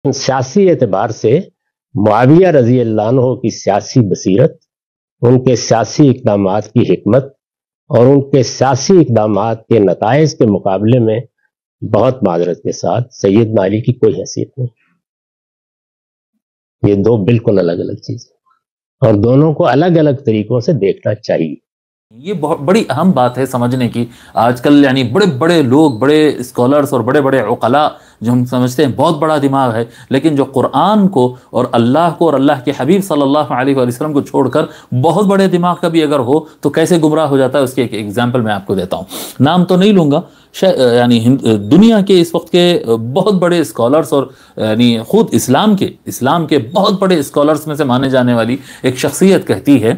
سیاسی اعتبار سے معاویہ رضی اللہ عنہ کی سیاسی بصیرت، ان کے سیاسی اقدامات کی حکمت اور ان کے سیاسی اقدامات کے نتائج کے مقابلے میں بہت معذرت کے ساتھ سیدنا علی کی کوئی حیثیت نہیں۔ یہ دو بالکل الگ الگ چیزیں، اور دونوں کو الگ الگ طریقوں سے دیکھنا چاہیے۔ یہ بہت بڑی اہم بات ہے سمجھنے کی۔ آج کل یعنی بڑے بڑے لوگ، بڑے اسکالرز اور بڑے بڑے عقلاء جو ہم سمجھتے ہیں بہت بڑا دماغ ہے، لیکن جو قرآن کو اور اللہ کے حبیب صلی اللہ علیہ وآلہ وسلم کو چھوڑ کر بہت بڑے دماغ کا بھی اگر ہو تو کیسے گمراہ ہو جاتا ہے، اس کی ایک ایگزامپل میں آپ کو دیتا ہوں۔ نام تو نہیں لوں گا، یعنی دنیا کے اس وقت کے بہت بڑے اسکالرز اور یعنی خود اسلام کے بہت بڑے اسکالرز میں سے مانے جانے والی ایک شخصیت کہتی ہے،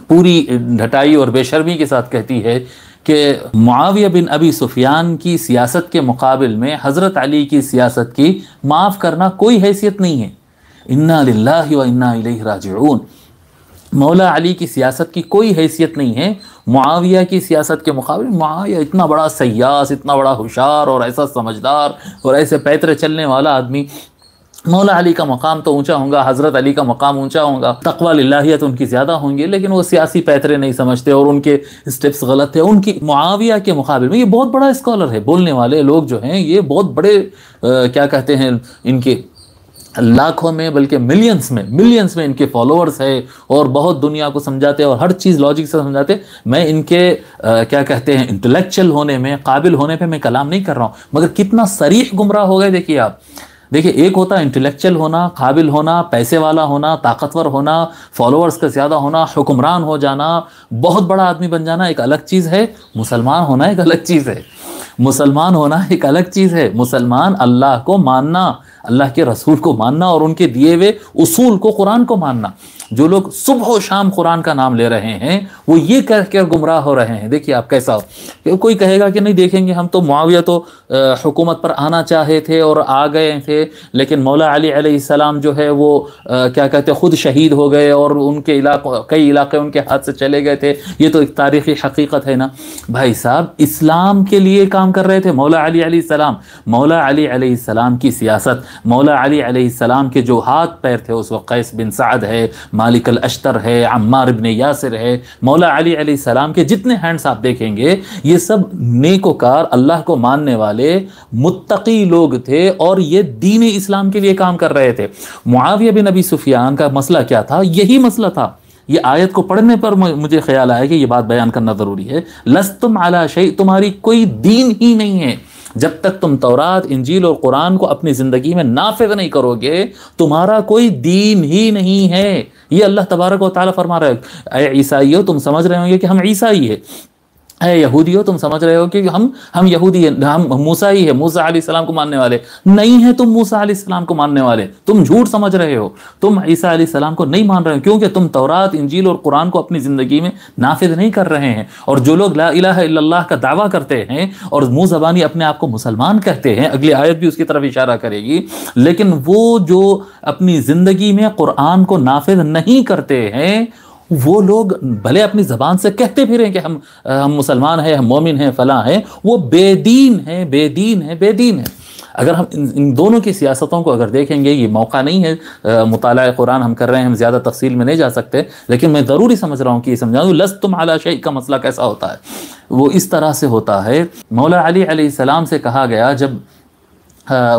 پوری ڈھٹائی اور بے شرمی کے ساتھ کہتی ہے کہ معاویہ بن ابی سفیان کی سیاست کے مقابل میں حضرت علی کی سیاست کی معاف کرنا کوئی حیثیت نہیں ہے۔ انا للہ و انا الیہ راجعون۔ مولا علی کی سیاست کی کوئی حیثیت نہیں ہے معاویہ کی سیاست کے مقابل۔ معاویہ اتنا بڑا سیاس، اتنا بڑا ہوشیار اور ایسا سمجھدار اور ایسے پیترے چلنے والا آدمی، مولا علی کا مقام تو اونچا ہوگا، حضرت علی کا مقام اونچا ہوگا، تقوی للہیت ان کی زیادہ ہوں گی، لیکن وہ سیاسی پیترے نہیں سمجھتے اور ان کے سٹیپس غلط تھے ان کی۔ معاویہ کے مقابل میں یہ بہت بڑا اسکالر ہے، بولنے والے لوگ جو ہیں یہ بہت بڑے کیا کہتے ہیں، ان کے لاکھوں میں بلکہ ملینز میں ان کے فالوورز ہے اور بہت دنیا کو سمجھاتے اور ہر چیز لاجک سے سمجھاتے۔ میں ان کے کیا کہتے ہیں انٹلیکچل ہونے میں، قابل ہونے پہ میں کلام نہیں کر رہا ہوں، مگر کتنا صریح گمراہ ہو گئے۔ دیکھیے ایک ہوتا ہے انٹلیکچل ہونا، قابل ہونا، پیسے والا ہونا، طاقتور ہونا، فالوورز کا زیادہ ہونا، حکمران ہو جانا، بہت بڑا آدمی بن جانا ایک الگ چیز ہے، مسلمان ہونا ایک الگ چیز ہے۔ مسلمان ہونا ایک الگ چیز ہے۔ مسلمان اللہ کو ماننا، اللہ کے رسول کو ماننا اور ان کے دیے ہوئے اصول کو، قرآن کو ماننا۔ جو لوگ صبح و شام قرآن کا نام لے رہے ہیں وہ یہ کہہ کر گمراہ ہو رہے ہیں۔ دیکھیے آپ کیسا ہو، کوئی کہے گا کہ نہیں دیکھیں گے ہم تو معاویہ تو حکومت پر آنا چاہے تھے اور آ گئے تھے، لیکن مولا علی علیہ السلام جو ہے وہ کیا کہتے ہیں خود شہید ہو گئے اور ان کے کئی علاقے ان کے ہاتھ سے چلے گئے تھے۔ یہ تو ایک تاریخی حقیقت ہے نا بھائی صاحب۔ اسلام کے لیے کام کر رہے تھے مولا علی علیہ السلام۔ مولا علی علیہ السلام کی سیاست، مولا علی علیہ السلام کے جو ہاتھ پیر تھے اس وقت، قیس بن سعد ہے، مالک الاشتر ہے، عمار ابن یاسر ہے، مولا علی علیہ السلام کے جتنے ہینڈز آپ دیکھیں گے یہ سب نیکوکار، اللہ کو ماننے والے متقی لوگ تھے اور یہ دین اسلام کے لیے کام کر رہے تھے۔ معاویہ بن ابی سفیان کا مسئلہ کیا تھا؟ یہی مسئلہ تھا۔ یہ آیت کو پڑھنے پر مجھے خیال آیا کہ یہ بات بیان کرنا ضروری ہے۔ لستم علی شیء، تمہاری کوئی دین ہی نہیں ہے جب تک تم تورات، انجیل اور قرآن کو اپنی زندگی میں نافذ نہیں کرو گے، تمہارا کوئی دین ہی نہیں ہے۔ یہ اللہ تبارک و تعالیٰ فرما رہا ہے۔ اے عیسائیو تم سمجھ رہے ہوں گے کہ ہم عیسائی ہیں، اے یہودیو تم سمجھ رہے ہو کہ ہم یہودی ہیں، ہم موسیٰ ہی ہیں، موسیٰ علیہ السلام کو ماننے والے نہیں ہیں۔ تم موسیٰ علیہ السلام کو ماننے والے، تم جھوٹ سمجھ رہے ہو، تم عیسیٰ علیہ السلام کو نہیں مان رہے ہو، کیونکہ تم تورات، انجیل اور قرآن کو اپنی زندگی میں نافذ نہیں کر رہے ہیں۔ اور جو لوگ لا الہ الا اللہ کا دعویٰ کرتے ہیں اور منہ زبانی اپنے آپ کو مسلمان کہتے ہیں، اگلی آیت بھی اس کی طرف اشارہ کرے گی، لیکن وہ جو اپنی زندگی میں قرآن کو نافذ نہیں کرتے ہیں، وہ لوگ بھلے اپنی زبان سے کہتے پھریں کہ ہم مسلمان ہیں، ہم مومن ہیں، فلاں ہیں، وہ بے دین ہیں، بے دین ہیں، بے دین ہیں۔ اگر ہم ان دونوں کی سیاستوں کو اگر دیکھیں گے، یہ موقع نہیں ہے، مطالعہ قرآن ہم کر رہے ہیں، ہم زیادہ تفصیل میں نہیں جا سکتے، لیکن میں ضروری سمجھ رہا ہوں کہ یہ سمجھاؤں لستم علی شیء کا مسئلہ کیسا ہوتا ہے۔ وہ اس طرح سے ہوتا ہے، مولا علی علیہ السلام سے کہا گیا جب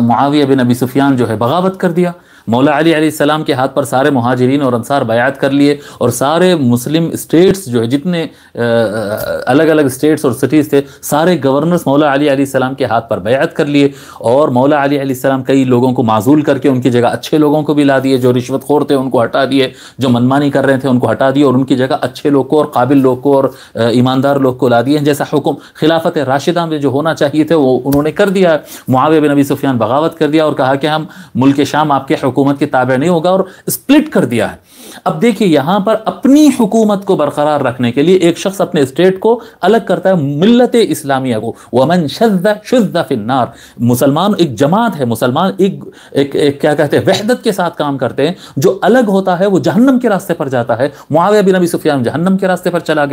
معاویہ بن ابی سفیان جو ہے بغاوت کر دیا، مولا علی علیہ السلام کے ہاتھ پر سارے مہاجرین اور انصار بیعت کر لیے اور سارے مسلم اسٹیٹس جو ہے جتنے الگ الگ اسٹیٹس اور سٹیز تھے، سارے گورنرز مولا علی علیہ السلام کے ہاتھ پر بیعت کر لیے، اور مولا علی علیہ السلام کئی لوگوں کو معزول کر کے ان کی جگہ اچھے لوگوں کو بھی لا دیے، جو رشوت خور تھے ان کو ہٹا دیے، جو منمانی کر رہے تھے ان کو ہٹا دیے اور ان کی جگہ اچھے لوگ کو اور قابل لوگ کو اور ایماندار لوگ کو لا دیے۔ جیسا حکم خلافت راشدہ میں جو ہونا چاہیے تھے وہ انہوں نے کر دیا۔ معاویہ بن ابی سفیان بغاوت کر دیا اور کہا کہ ہم ملک شام آپ کے حکومت کے تابع نہیں ہوگا، اور اسپلٹ کر دیا ہے۔ اب دیکھیے یہاں پر اپنی حکومت کو برقرار رکھنے کے لیے ایک شخص اپنے اسٹیٹ کو الگ کرتا ہے، ملت اسلامیہ کو، ومن شذ شذ فی النار۔ مسلمان ایک جماعت ہے، مسلمان ایک کیا کہتے ہیں وحدت کے ساتھ کام کرتے ہیں، جو الگ ہوتا ہے وہ جہنم کے راستے پر جاتا ہے۔ معاویہ بن ابی سفیان جہنم کے راستے پر چلا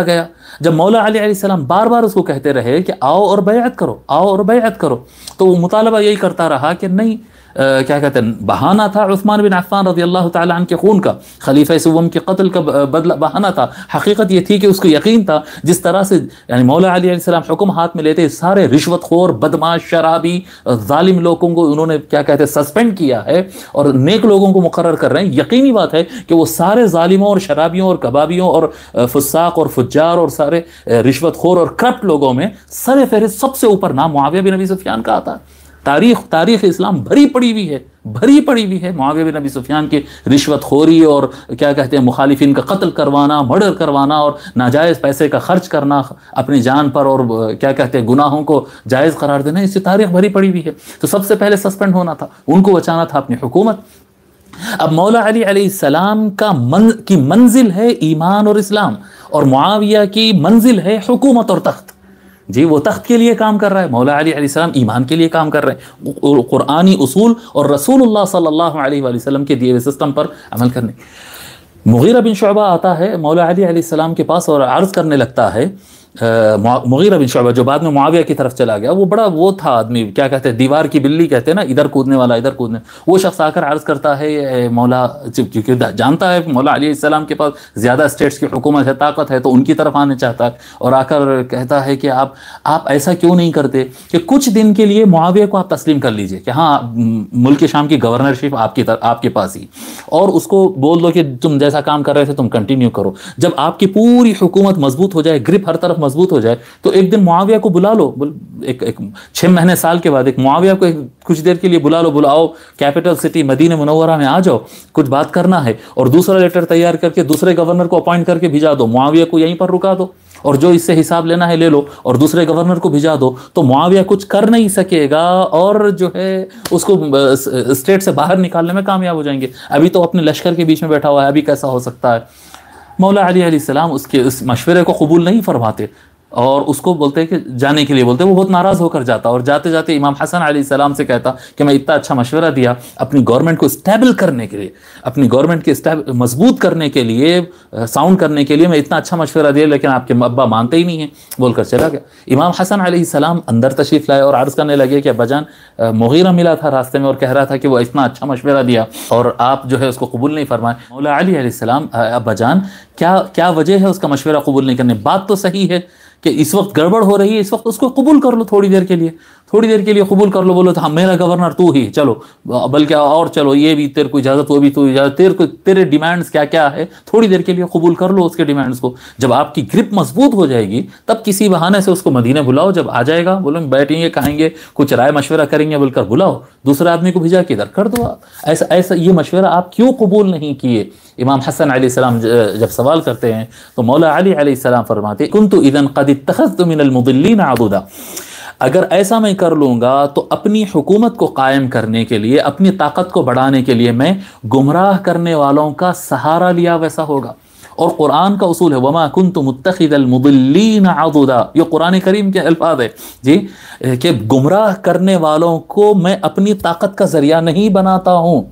گیا۔ جب مولا علی علیہ السلام بار بار اس کو کہتے رہے کہ آؤ اور بیعت کرو، آؤ اور بیعت کرو، تو وہ مطالبہ یہی کرتا رہا کہ نہیں، کیا کہتے ہیں بہانہ تھا عثمان بن عفان رضی اللہ تعالیٰ عنہ کے خون کا، خلیفہ سوم کے قتل کا بدلہ بہانہ تھا. حقیقت یہ تھی کہ اس کو یقین تھا جس طرح سے یعنی مولا علی علیہ السلام حکم ہاتھ میں لیتے سارے رشوت خور، بدماش، شرابی، ظالم لوگوں کو انہوں نے کیا کہتے ہیں سسپینڈ کیا ہے اور نیک لوگوں کو مقرر کر رہے ہیں. یقینی بات ہے کہ وہ سارے ظالموں اور شرابیوں اور کبابیوں اور فساق اور فجار اور سارے رشوت خور اور کرپٹ لوگوں میں سر فہرست سب سے اوپر نام معاویہ بن ابی سفیان کا آتا ہے. تاریخ اسلام بھری پڑی ہوئی ہے معاویہ بن ابی سفیان کی رشوت خوری اور کیا کہتے ہیں مخالفین کا قتل کروانا، مرڈر کروانا اور ناجائز پیسے کا خرچ کرنا اپنی جان پر اور کیا کہتے ہیں گناہوں کو جائز قرار دینا. اس سے تاریخ بھری پڑی ہوئی ہے. تو سب سے پہلے سسپینڈ ہونا تھا، ان کو بچانا تھا اپنی حکومت. اب مولا علی علیہ السلام کی منزل ہے ایمان اور اسلام، اور معاویہ کی منزل ہے حکومت اور تخت. جی وہ تخت کے لیے کام کر رہا ہے، مولا علی علیہ السلام ایمان کے لیے کام کر رہے ہیں، قرآنی اصول اور رسول اللہ صلی اللہ علیہ وآلہ وسلم کے دیے ہوئے سسٹم پر عمل کرنے. مغیرہ بن شعبہ آتا ہے مولا علی علیہ السلام کے پاس اور عرض کرنے لگتا ہے. مغیرہ بن شعبہ جو بعد میں معاویہ کی طرف چلا گیا، وہ تھا آدمی کیا کہتے ہیں دیوار کی بلی کہتے ہیں نا، ادھر کودنے والا ادھر کودنے. وہ شخص آ کر عرض کرتا ہے مولا، کیونکہ جانتا ہے مولا علیہ السلام کے پاس زیادہ اسٹیٹس کی حکومت ہے، طاقت ہے، تو ان کی طرف آنے چاہتا ہے اور آ کر کہتا ہے کہ آپ ایسا کیوں نہیں کرتے کہ کچھ دن کے لیے معاویہ کو آپ تسلیم کر لیجئے کہ ہاں ملک شام کی گورنرشپ آپ کے پاس ہی، اور اس کو بول دو کہ تم جیسا کام کر رہے تھے تم کنٹینیو کرو. جب آپ کی پوری حکومت مضبوط ہو جائے، گرپ ہر طرف مضبوط ہو جائے، تو ایک دن معاویہ کو بلا لو. ایک 6 مہینے سال کے بعد ایک معاویہ کو کچھ دیر کے لیے بلاؤ کیپٹل سٹی مدینہ منورہ میں آ جاؤ، کچھ بات کرنا ہے. اور دوسرا لیٹر تیار کر کے دوسرے گورنر کو اپوائنٹ کر کے بھیجا دو، معاویہ کو یہیں پر رکا دو اور جو اس سے حساب لینا ہے لے لو، اور دوسرے گورنر کو بھیجا دو. تو معاویہ کچھ کر نہیں سکے گا اور جو ہے اس کو اسٹیٹ سے باہر نکالنے میں کامیاب ہو جائیں گے. ابھی تو اپنے لشکر کے بیچ میں بیٹھا ہوا ہے، ابھی کیسا ہو سکتا ہے. مولا علی علیہ السلام اس مشورے کو قبول نہیں فرماتے اور اس کو بولتے کہ جانے کے لیے بولتے. وہ بہت ناراض ہو کر جاتا اور جاتے جاتے امام حسن علیہ السلام سے کہتا کہ میں اتنا اچھا مشورہ دیا اپنی گورنمنٹ کو اسٹیبل کرنے کے لیے، اپنی گورنمنٹ کے مضبوط کرنے کے لیے، ساؤنڈ کرنے کے لیے میں اتنا اچھا مشورہ دیا، لیکن آپ کے ابا مانتے ہی نہیں ہیں، بول کر چلا گیا. امام حسن علیہ السلام اندر تشریف لائے اور عرض کرنے لگے کہ ابا جان مغیرہ ملا تھا راستے میں اور کہہ رہا تھا کہ وہ اتنا اچھا مشورہ دیا اور آپ جو ہے اس کو قبول نہیں فرمائے. مولا علی علیہ السلام ابا جان کیا وجہ ہے اس کا مشورہ قبول نہیں کرنے؟ بات تو صحیح ہے کہ اس وقت گڑبڑ ہو رہی ہے، اس وقت اس کو قبول کر لو، تھوڑی دیر کے لیے قبول کر لو. بولو تو ہم میرا گورنر تو ہی، چلو بلکہ اور چلو یہ بھی تیرے کو اجازت، وہ بھی تو اجازت، تیرے ڈیمانڈز کیا ہے، تھوڑی دیر کے لیے قبول کر لو اس کے ڈیمانڈز کو. جب آپ کی گرپ مضبوط ہو جائے گی تب کسی بہانے سے اس کو مدینے بلاؤ. جب آ جائے گا بولو بیٹھیں گے، کھائیں گے، کچھ رائے مشورہ کریں گے، بول کر بلاؤ، دوسرے آدمی کو بھیجا کے ادھر کر دو. ایسا یہ مشورہ آپ کیوں قبول نہیں کیے؟ امام حسن علیہ السلام جب سوال کرتے ہیں تو مولا علی علیہ السلام فرماتے کنت اذا قد اتخذت من المضلین عضدا، اگر ایسا میں کر لوں گا تو اپنی حکومت کو قائم کرنے کے لیے، اپنی طاقت کو بڑھانے کے لیے میں گمراہ کرنے والوں کا سہارا لیا ویسا ہوگا. اور قرآن کا اصول ہے وما كنت متخذ المضلین عضدا، یہ قرآن کریم کے الفاظ ہے جی، کہ گمراہ کرنے والوں کو میں اپنی طاقت کا ذریعہ نہیں بناتا ہوں.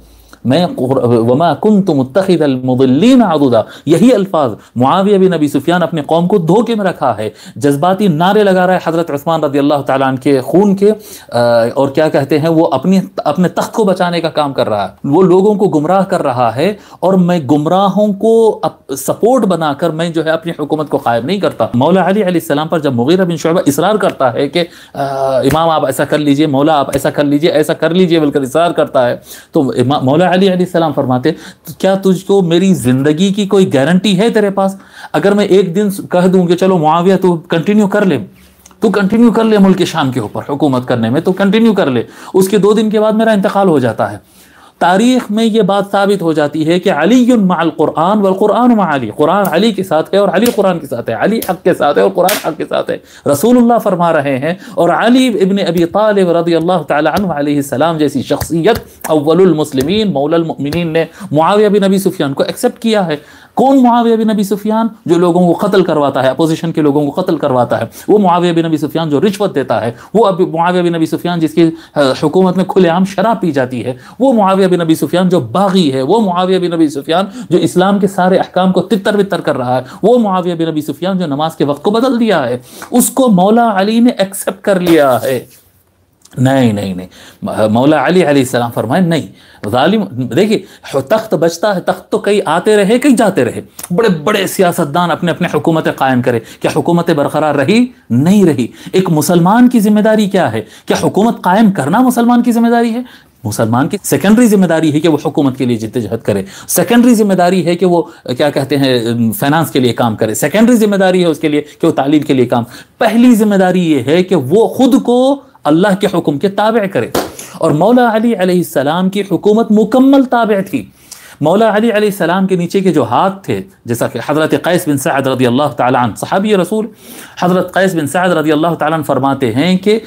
میں وما كنت متخذ المضلین عضدا، یہی الفاظ معاویہ بن ابی سفیان اپنے قوم کو دھوکے میں رکھا ہے. جذباتی نعرے لگا رہا ہے حضرت عثمان رضی اللہ تعالیٰ عنہ کے خون کے، اور کیا کہتے ہیں وہ اپنے تخت کو بچانے کا کام کر رہا ہے، وہ لوگوں کو گمراہ کر رہا ہے، اور میں گمراہوں کو سپورٹ بنا کر میں جو ہے اپنی حکومت کو قائم نہیں کرتا. مولا علی علیہ السلام پر جب مغیرہ بن شعبہ اصرار کرتا ہے کہ امام آپ ایسا کر لیجئے، مولا آپ ایسا کر لیجئے، ایسا کر لیجئے بول کر اصرار کرتا ہے، تو مولا علی علیہ السلام فرماتے کیا تجھ کو میری زندگی کی کوئی گارنٹی ہے تیرے پاس؟ اگر میں ایک دن کہہ دوں کہ چلو معاویہ تو کنٹینیو کر لے ملک شام کے اوپر حکومت کرنے میں، تو کنٹینیو کر لے، اس کے 2 دن کے بعد میرا انتقال ہو جاتا ہے. تاریخ میں یہ بات ثابت ہو جاتی ہے کہ علی مع القرآن والقرآن مع علی، قرآن علی کے ساتھ ہے اور علی قرآن کے ساتھ ہے، علی حق کے ساتھ ہے اور قرآن حق کے ساتھ ہے. رسول اللہ فرما رہے ہیں، اور علی ابن ابی طالب رضی اللہ تعالی عنہ علیہ السلام جیسی شخصیت، اول المسلمین مولا المؤمنین، نے معاویہ بن ابی سفیان کو ایکسپٹ کیا ہے. کون معاویہ بن ابی سفیان؟ جو لوگوں کو قتل کرواتا ہے، اپوزیشن کے لوگوں کو قتل کرواتا ہے، وہ معاویہ بن ابی سفیان جو رشوت دیتا ہے، وہ معاویہ بن ابی سفیان جس کی حکومت میں کھلے عام شراب پی جاتی ہے، وہ معاویہ بن ابی سفیان جو باغی ہے، وہ معاویہ بن ابی سفیان جو اسلام کے سارے احکام کو تتر بتر کر رہا ہے، وہ معاویہ بن ابی سفیان جو نماز کے وقت کو بدل دیا ہے. اس کو مولا علی نے ایکسپٹ کر لیا ہے. نہیں نہیں نہیں، مولا علی علیہ السلام فرمائے نہیں، ظالم دیکھیے تخت بچتا ہے، تخت تو کئی آتے رہے کئی جاتے رہے، بڑے بڑے سیاستدان اپنے اپنے حکومتیں قائم کرے، کیا حکومتیں برقرار رہی؟ نہیں رہی۔ ایک مسلمان کی ذمہ داری کیا ہے؟ کیا حکومت قائم کرنا مسلمان کی ذمہ داری ہے؟ مسلمان کی سیکنڈری ذمہ داری ہے کہ وہ حکومت کے لیے جدوجہد کرے، سیکنڈری ذمہ داری ہے کہ وہ کیا کہتے ہیں فائنانس کے لیے کام کرے، سیکنڈری ذمہ داری ہے اس کے لیے کہ وہ تعلیم کے لیے کام، پہلی ذمہ داری یہ ہے کہ وہ خود کو اللہ کے حکم کے تابع کرے۔ اور مولا علی علیہ السلام کی حکومت مکمل تابع تھی۔ مولا علی علیہ السلام کے نیچے کے جو ہاتھ تھے، جیسا کہ حضرت قیس بن سعد رضی اللہ تعالیٰ عنہ صحابی رسول، حضرت قیس بن سعد رضی اللہ تعالیٰ عنہ فرماتے ہیں کہ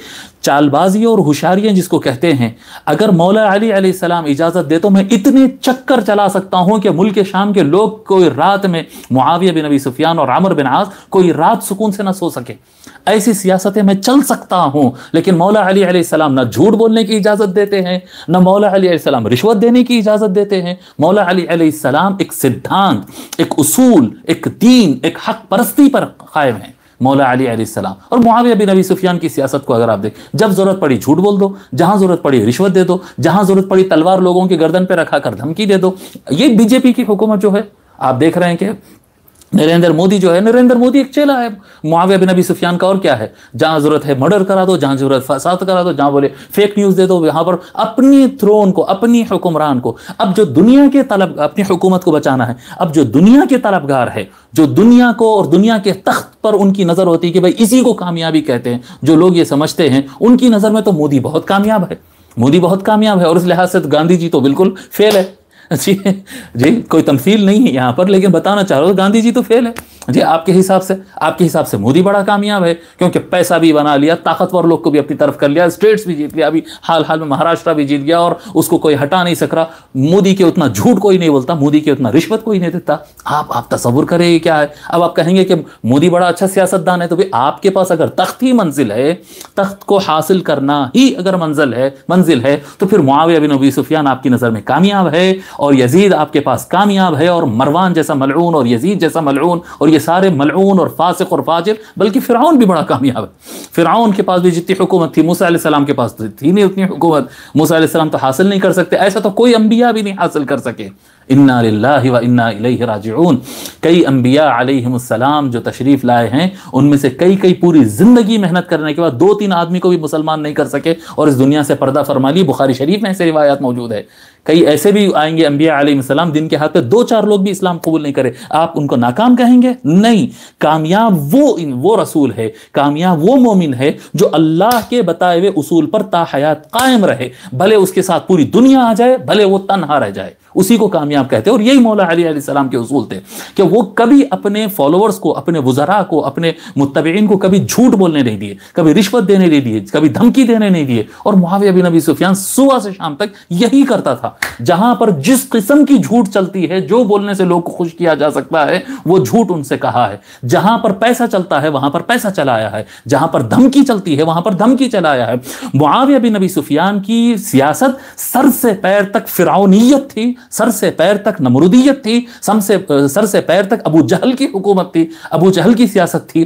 چال بازی اور ہوشیاریاں جس کو کہتے ہیں، اگر مولا علی علیہ السلام اجازت دے تو میں اتنے چکر چلا سکتا ہوں کہ ملک شام کے لوگ کوئی رات میں، معاویہ بن ابی سفیان اور عمرو بن عاص کوئی رات سکون سے نہ سو سکے، ایسی سیاستیں میں چل سکتا ہوں۔ لیکن مولا علی علیہ السلام نہ جھوٹ بولنے کی اجازت دیتے ہیں، نہ مولا علی علیہ السلام رشوت دینے کی اجازت دیتے ہیں۔ مولا علی علیہ السلام ایک سدھانت، ایک اصول، ایک دین، ایک حق پرستی پر قائم ہیں مولا علی علیہ السلام۔ اور معاویہ بن ابی سفیان کی سیاست کو اگر آپ دیکھیں، جب ضرورت پڑی جھوٹ بول دو، جہاں ضرورت پڑی رشوت دے دو، جہاں ضرورت پڑی تلوار لوگوں کی گردن پہ رکھا کر دھمکی دے دو۔ یہ بی جے پی کی حکومت جو ہے، آپ دیکھ رہے ہیں کہ نریندر مودی جو ہے، نریندر مودی ایک چیلا ہے معاویہ بن ابی سفیان کا، اور کیا ہے، جہاں ضرورت ہے مرڈر کرا دو، جہاں ضرورت فساد کرا دو، جہاں بولے فیک نیوز دے دو، یہاں پر اپنی تھرون کو، اپنی حکمران کو، اب جو دنیا کے طلب، اپنی حکومت کو بچانا ہے، اب جو دنیا کے طلبگار ہے، جو دنیا کو اور دنیا کے تخت پر ان کی نظر ہوتی ہے کہ بھائی اسی کو کامیابی کہتے ہیں، جو لوگ یہ سمجھتے ہیں ان کی نظر میں تو مودی بہت کامیاب ہے، مودی بہت کامیاب ہے، اور اس لحاظ سے گاندھی جی تو بالکل فیل ہے۔ جی کوئی تمثیل نہیں ہے یہاں پر، لیکن بتانا چاہ رہا ہوں گاندھی جی تو فیل ہے جی۔ آپ کے حساب سے مودی بڑا کامیاب ہے، کیونکہ پیسہ بھی بنا لیا، طاقتور لوگ کو بھی اپنی طرف کر لیا، اسٹیٹس بھی جیت لیا، ابھی حال میں مہاراشٹر بھی جیت گیا اور اس کو کوئی ہٹا نہیں سک رہا۔ مودی کے اتنا جھوٹ کوئی نہیں بولتا، مودی کے اتنا رشوت کوئی نہیں دیتا۔ آپ تصور کریں یہ کیا ہے؟ اب آپ کہیں گے کہ مودی بڑا اچھا سیاستدان ہے، تو بھی آپ کے پاس اگر تخت ہی منزل ہے، تخت کو حاصل کرنا ہی اگر منزل ہے، تو پھر معاویہ بن ابی سفیان آپ کی نظر میں کامیاب ہے، اور یزید آپ کے پاس کامیاب ہے، اور مروان جیسا ملعون اور یزید جیسا ملعون اور یہ سارے ملعون اور فاسق اور فاجر، بلکہ فرعون بھی بڑا کامیاب ہے۔ فرعون کے پاس بھی جتنی حکومت تھی، موسیٰ علیہ السلام کے پاس تھی نہیں اتنی حکومت، موسیٰ علیہ السلام تو حاصل نہیں کر سکتے، ایسا تو کوئی انبیاء بھی نہیں حاصل کر سکے۔ انا للہ و انا الیہ راجعون۔ کئی انبیاء علیہم السلام جو تشریف لائے ہیں، ان میں سے کئی پوری زندگی محنت کرنے کے بعد 2-3 آدمی کو بھی مسلمان نہیں کر سکے اور اس دنیا سے پردہ فرما لی۔ بخاری شریف میں ایسے روایات موجود ہے۔ کئی ایسے بھی آئیں گے انبیاء علیہ السلام جن کے ہاتھ پہ 2-4 لوگ بھی اسلام قبول نہیں کرے، آپ ان کو ناکام کہیں گے؟ نہیں، کامیاب وہ رسول ہے، کامیاب وہ مومن ہے جو اللہ کے بتائے ہوئے اصول پر تا حیات قائم رہے، بھلے اس کے ساتھ پوری دنیا آ جائے، بھلے وہ تنہا رہ جائے، اسی کو کامیاب کہتے ہیں۔ اور یہی مولا علی علیہ السلام کے اصول تھے کہ وہ کبھی اپنے فالوورز کو، اپنے وزراء کو، اپنے متبعین کو کبھی جھوٹ بولنے نہیں دیے، کبھی رشوت دینے نہیں دیے، کبھی دھمکی دینے نہیں دیے۔ اور معاویہ بن ابی سفیان صبح سے شام تک یہی کرتا تھا۔ جہاں پر جس قسم کی جھوٹ چلتی ہے، جو بولنے سے لوگ کو خوش کیا جا سکتا ہے، وہ جھوٹ ان سے کہا ہے۔ جہاں پر پیسہ چلتا ہے وہاں پر پیسہ چلایا ہے، جہاں پر دھمکی چلتی ہے وہاں پر دھمکی چلایا ہے۔ معاویہ بن ابی سفیان کی سیاست سر سے پیر تک فرعونیت تھی، سر سے پیر تک نمرودیت تھی، سر سے پیر تک ابو جہل کی حکومت تھی، ابو جہل کی سیاست تھی۔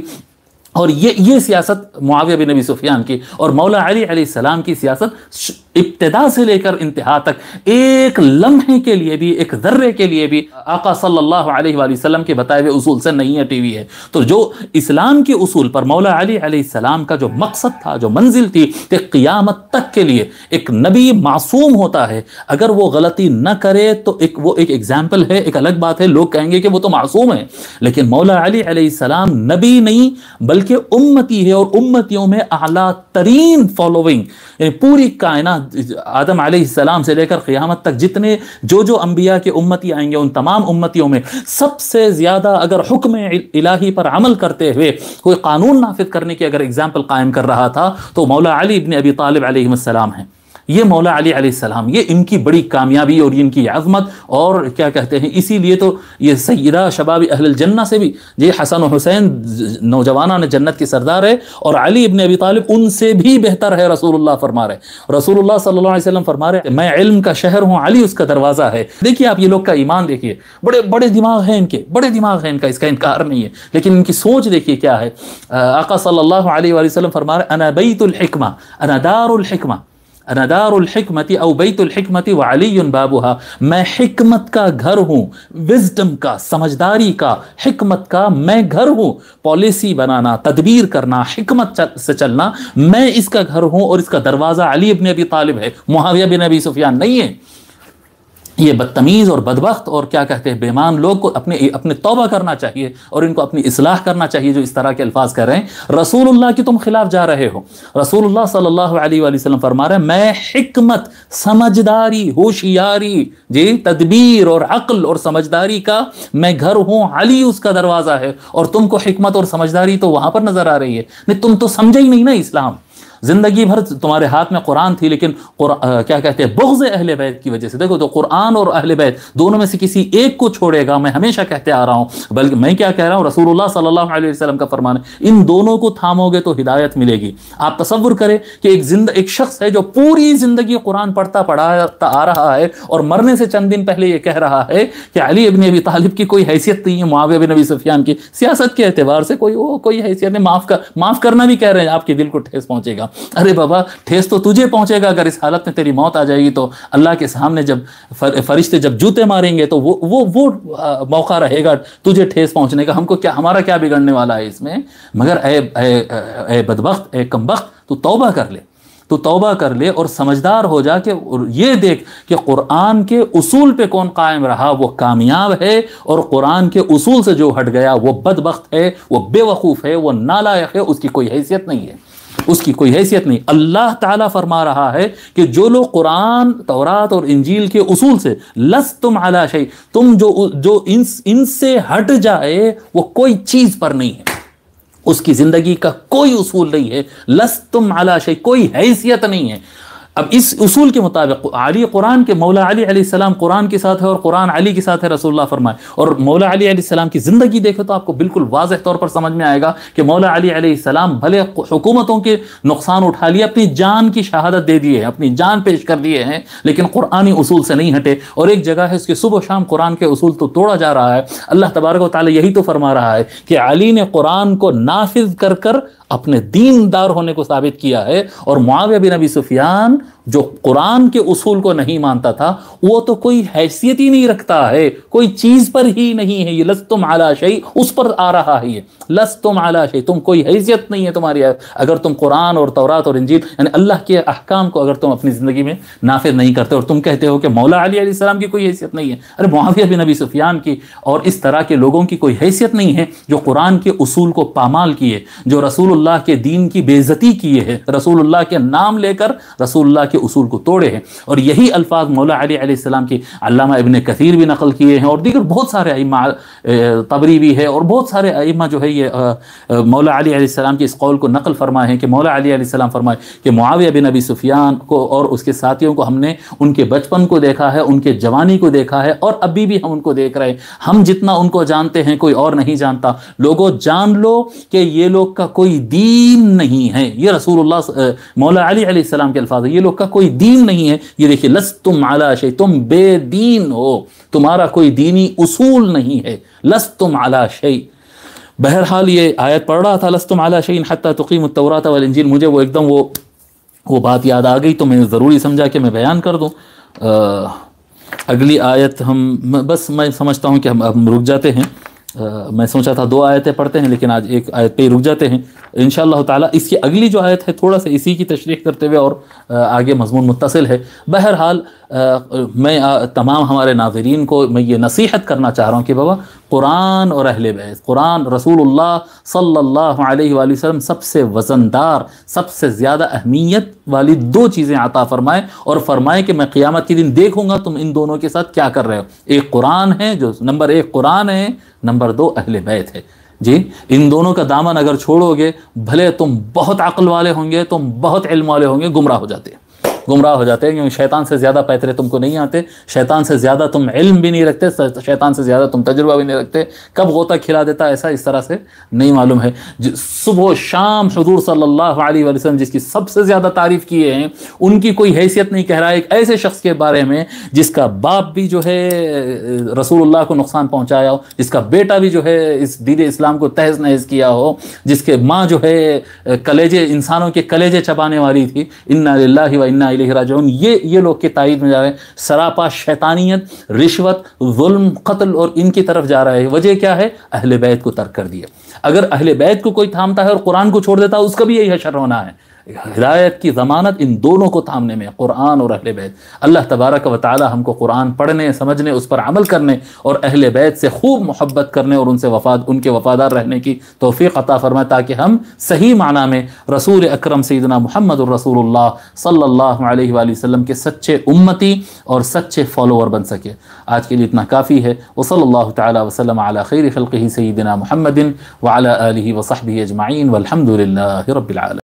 اور یہ سیاست معاویہ بن ابی سفیان کی اور مولا علی علیہ السلام کی سیاست ابتدا سے لے کر انتہا تک ایک لمحے کے لیے بھی، ایک ذرے کے لیے بھی آقا صلی اللہ علیہ وآلہ وسلم کے بتائے ہوئے اصول سے نہیں ہٹی ہوئی ہے۔ تو جو اسلام کے اصول پر مولا علی علیہ السلام کا جو مقصد تھا، جو منزل تھی کہ قیامت تک کے لیے ایک نبی معصوم ہوتا ہے، اگر وہ غلطی نہ کرے تو وہ ایک ایگزامپل ہے، ایک الگ بات ہے، لوگ کہیں گے کہ وہ تو معصوم ہے، لیکن مولا علی علیہ السلام نبی نہیں بلکہ امتی ہے، اور امتیوں میں اعلیٰ ترین فالوئنگ، یعنی پوری کائنات آدم علیہ السلام سے لے کر قیامت تک جتنے جو انبیاء کے امتی آئیں گے، ان تمام امتیوں میں سب سے زیادہ اگر حکم الہی پر عمل کرتے ہوئے کوئی قانون نافذ کرنے کی اگر ایگزامپل قائم کر رہا تھا تو مولا علی ابن ابی طالب علیہ السلام ہیں۔ یہ مولا علی علیہ السلام، یہ ان کی بڑی کامیابی اور ان کی عظمت، اور کیا کہتے ہیں، اسی لیے تو یہ سیدہ شباب اہل الجنہ سے بھی، یہ حسن و حسین نوجوانان جنت کے سردار ہے، اور علی ابن ابی طالب ان سے بھی بہتر ہے، رسول اللہ فرما رہے، رسول اللہ صلی اللہ علیہ وسلم فرما رہے میں علم کا شہر ہوں، علی اس کا دروازہ ہے۔ دیکھیے آپ یہ لوگ کا ایمان دیکھیے، بڑے بڑے دماغ ہیں ان کے، بڑے دماغ ہیں ان کا، اس کا انکار نہیں ہے، لیکن ان کی سوچ دیکھیے کیا ہے۔ آقا صلی اللہ علیہ وآلہ وسلم فرما رہے انا بیت الحکمہ، انا دار الحکمہ، انا دار الحکمت او بیت الحکمت وعلی بابها، میں حکمت کا گھر ہوں، وزڈم کا، سمجھداری کا، حکمت کا میں گھر ہوں، پالیسی بنانا، تدبیر کرنا، حکمت سے چلنا، میں اس کا گھر ہوں، اور اس کا دروازہ علی ابن ابی طالب ہے، معاویہ بن ابی سفیان نہیں ہے۔ یہ بدتمیز اور بدبخت اور کیا کہتے ہیں بے ایمان لوگ کو اپنے توبہ کرنا چاہیے، اور ان کو اپنی اصلاح کرنا چاہیے جو اس طرح کے الفاظ کر رہے ہیں۔ رسول اللہ کی تم خلاف جا رہے ہو، رسول اللہ صلی اللہ علیہ وآلہ وسلم فرما رہے ہیں میں حکمت، سمجھداری، ہوشیاری، جی تدبیر اور عقل اور سمجھداری کا میں گھر ہوں، علی اس کا دروازہ ہے، اور تم کو حکمت اور سمجھداری تو وہاں پر نظر آ رہی ہے، نہیں تم تو سمجھے ہی نہیں نا اسلام، زندگی بھر تمہارے ہاتھ میں قرآن تھی، لیکن کیا کہتے ہیں بغض اہل بیت کی وجہ سے، دیکھو تو قرآن اور اہل بیت دونوں میں سے کسی ایک کو چھوڑے گا، میں ہمیشہ کہتے آ رہا ہوں، بلکہ میں کیا کہہ رہا ہوں، رسول اللہ صلی اللہ علیہ وسلم کا فرمان ہے ان دونوں کو تھامو گے تو ہدایت ملے گی۔ آپ تصور کریں کہ ایک شخص ہے جو پوری زندگی قرآن پڑھتا آ رہا ہے، اور مرنے سے چند دن پہلے یہ کہہ رہا ہے کہ علی ابن ابی طالب کی کوئی حیثیت نہیں ہے، معاویہ بن ابی سفیان کی سیاست کے اعتبار سے کوئی حیثیت نہیں، معاف کرنا بھی کہہ رہے ہیں، آپ کے دل کو ٹھیس پہنچے گا۔ ارے بابا ٹھیس تو تجھے پہنچے گا، اگر اس حالت میں تیری موت آ جائے گی تو اللہ کے سامنے جب فرشتے جب جوتے ماریں گے تو وہ موقع رہے گا تجھے ٹھیس پہنچنے کا، ہمارا کیا بگڑنے والا ہے اس میں؟ مگر اے بدبخت، اے کمبخت، تو توبہ کر لے، تو توبہ کر لے اور سمجھدار ہو جا کہ یہ دیکھ کہ قرآن کے اصول پہ کون قائم رہا وہ کامیاب ہے، اور قرآن کے اصول سے جو ہٹ گیا وہ بدبخت ہے، وہ بے وقوف ہے، وہ نالائق ہے، اس کی کوئی حیثیت نہیں ہے، اس کی کوئی حیثیت نہیں۔ اللہ تعالیٰ فرما رہا ہے کہ جو لوگ قرآن، تورات اور انجیل کے اصول سے لستم علی شیء، تم جو ان سے ہٹ جائے وہ کوئی چیز پر نہیں ہے، اس کی زندگی کا کوئی اصول نہیں ہے، لستم علی شیء، کوئی حیثیت نہیں ہے۔ اب اس اصول کے مطابق قرآن کے مولا علی علیہ السلام قرآن کے ساتھ ہے، اور قرآن علی کے ساتھ ہے، رسول اللہ فرمائے، اور مولا علی علیہ السلام کی زندگی دیکھو تو آپ کو بالکل واضح طور پر سمجھ میں آئے گا کہ مولا علی علیہ السلام بھلے حکومتوں کے نقصان اٹھا لیے، اپنی جان کی شہادت دے دیے ہیں، اپنی جان پیش کر دیے ہیں، لیکن قرآنی اصول سے نہیں ہٹے، اور ایک جگہ ہے اس کے صبح و شام قرآن کے اصول تو توڑا جا رہا ہے۔ اللہ تبارک و تعالی یہی تو فرما رہا ہے کہ علی نے قرآن کو نافذ کر اپنے دیندار ہونے کو ثابت کیا ہے، اور معاویہ بن ابی سفیان جو قرآن کے اصول کو نہیں مانتا تھا وہ تو کوئی حیثیت ہی نہیں رکھتا ہے، کوئی چیز پر ہی نہیں ہے، یہ لستم علی شیء اس پر آ رہا ہے، یہ لستم علی شیء، تم کوئی حیثیت نہیں ہے تمہاری، اگر تم قرآن اور تورات اور انجیل یعنی اللہ کے احکام کو اگر تم اپنی زندگی میں نافذ نہیں کرتے، اور تم کہتے ہو کہ مولا علی علیہ السلام کی کوئی حیثیت نہیں ہے، ارے معاویہ بن ابی سفیان کی اور اس طرح کے لوگوں کی کوئی حیثیت نہیں ہے جو قرآن کے اصول کو پامال کیے، جو رسول اللہ کے دین کی بے عزتی کیے ہیں، رسول اللہ کے نام لے کر رسول اللہ کے اصول کو توڑے ہیں۔ اور یہی الفاظ مولا علی علیہ السلام کی علامہ ابن کثیر بھی نقل کیے ہیں، اور دیگر بہت سارے ائمہ، طبری بھی ہے، اور بہت سارے ائمہ جو ہے یہ مولا علی علیہ السلام کے اس قول کو نقل فرمائے ہیں کہ مولا علی علیہ السلام فرمائے کہ معاویہ بن ابی سفیان کو اور اس کے ساتھیوں کو ہم نے ان کے بچپن کو دیکھا ہے، ان کے جوانی کو دیکھا ہے، اور ابھی بھی ہم ان کو دیکھ رہے ہیں، ہم جتنا ان کو جانتے ہیں کوئی اور نہیں جانتا، لوگوں جان لو کہ یہ لوگ کا کوئی دین نہیں ہے، یہ رسول اللہ مولا علی علیہ السلام کے الفاظ ہیں، یہ لوگ کا کوئی دین نہیں ہے، یہ دیکھیے لستم علی شیء، تم بے دین ہو، تمہارا کوئی دینی اصول نہیں ہے، لستم علی شیء۔ بہرحال یہ آیت پڑھ رہا تھا لستم علی شیء حتی تقیموا التوراۃ والانجیل، مجھے وہ ایک دم وہ بات یاد آ گئی تو میں ضروری سمجھا کہ میں بیان کر دوں۔ اگلی آیت بس میں سمجھتا ہوں کہ ہم رک جاتے ہیں، میں سوچا تھا 2 آیتیں پڑھتے ہیں لیکن آج ایک آیت پہ ہی رک جاتے ہیں انشاءاللہ تعالیٰ۔ اس کی اگلی جو آیت ہے تھوڑا سا اسی کی تشریح کرتے ہوئے اور آگے مضمون متصل ہے۔ بہرحال میں تمام ہمارے ناظرین کو میں یہ نصیحت کرنا چاہ رہا ہوں کہ بابا قرآن اور اہل بیت، قرآن رسول اللہ صلی اللہ علیہ وآلہ وسلم سب سے وزندار، سب سے زیادہ اہمیت والی 2 چیزیں عطا فرمائے، اور فرمائے کہ میں قیامت کے دن دیکھوں گا تم ان دونوں کے ساتھ کیا کر رہے ہو۔ ایک قرآن ہے جو نمبر 1 قرآن ہے، نمبر 2 اہل بیت ہے۔ جی ان دونوں کا دامن اگر چھوڑو گے، بھلے تم بہت عقل والے ہوں گے، تم بہت علم والے ہوں گے، گمراہ ہو جاتے ہیں۔ گمراہ ہو جاتے ہیں، کیونکہ شیطان سے زیادہ پیترے تم کو نہیں آتے، شیطان سے زیادہ تم علم بھی نہیں رکھتے، شیطان سے زیادہ تم تجربہ بھی نہیں رکھتے، کب غوطہ کھلا دیتا ایسا اس طرح سے نہیں معلوم ہے۔ صبح و شام حضور صلی اللہ علیہ وآلہ وسلم جس کی سب سے زیادہ تعریف کیے ہیں، ان کی کوئی حیثیت نہیں کہہ رہا ہے ایک ایسے شخص کے بارے میں جس کا باپ بھی جو ہے رسول اللہ کو نقصان پہنچایا ہو، جس کا بیٹا بھی جو ہے اس دین اسلام کو تہز نہز کیا ہو، جس کے ماں جو ہے کلیجے انسانوں کے کلیجے چبانے والی تھی، انا للہ و انا الیہ راجعون، یہ لوگ کی تائید میں جا رہے ہیں۔ سراپا شیطانیت، رشوت، ظلم، قتل اور ان کی طرف جا رہا ہے۔ وجہ کیا ہے؟ اہل بیت کو ترک کر دیا۔ اگر اہل بیت کو کوئی تھامتا ہے اور قرآن کو چھوڑ دیتا ہے، اس کا بھی یہی حشر ہونا ہے۔ ہدایت کی ضمانت ان دونوں کو تھامنے میں، قرآن اور اہل بیت۔ اللہ تبارک و تعالی ہم کو قرآن پڑھنے، سمجھنے، اس پر عمل کرنے اور اہل بیت سے خوب محبت کرنے اور ان کے وفادار رہنے کی توفیق عطا فرمائے، تاکہ ہم صحیح معنی میں رسول اکرم سیدنا محمد الرسول اللہ صلی اللہ علیہ وآلہ وسلم کے سچے امتی اور سچے فالوور بن سکے۔ آج کے لیے اتنا کافی ہے۔ وصلی اللہ تعالی وسلم علی خیر خلقہ سیدنا محمد وعلی آلہ وصحبہ اجمعین والحمد للہ رب العالمین۔